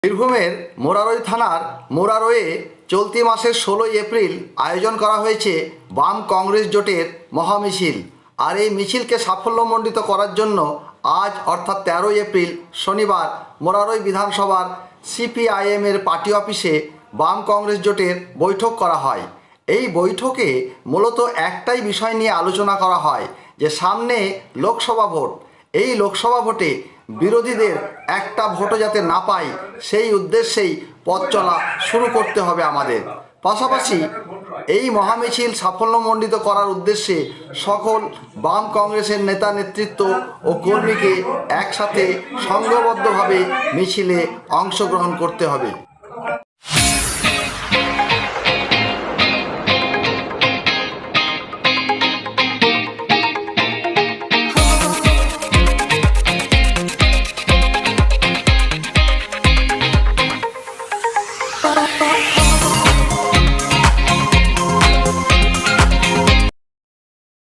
বীরভূমের মোরারই থানার মোরারইয়ে চলতি মাসের 16ই এপ্রিল আয়োজন করা হয়েছে বাম কংগ্রেস জোটের মহামিছিল। আর এই মিছিলকে সাফল্যমণ্ডিত করার জন্য আজ অর্থাৎ 13ই এপ্রিল শনিবার মোরারই বিধানসভার সিপিআইএমের পার্টি অফিসে বাম কংগ্রেস জোটের বৈঠক করা হয়। এই বৈঠকে মূলত একটাই বিষয় নিয়ে আলোচনা করা হয় যে সামনে লোকসভা ভোট, এই লোকসভা ভোটে বিরোধীদের একটা ভোটও যাতে না পায় সেই উদ্দেশ্যেই পথ চলা শুরু করতে হবে আমাদের। পাশাপাশি এই মহামিছিল সাফল্যমণ্ডিত করার উদ্দেশ্যে সকল বাম কংগ্রেসের নেতা নেতৃত্ব ও কর্মীকে একসাথে সংঘবদ্ধভাবে মিছিলে অংশগ্রহণ করতে হবে। Oh,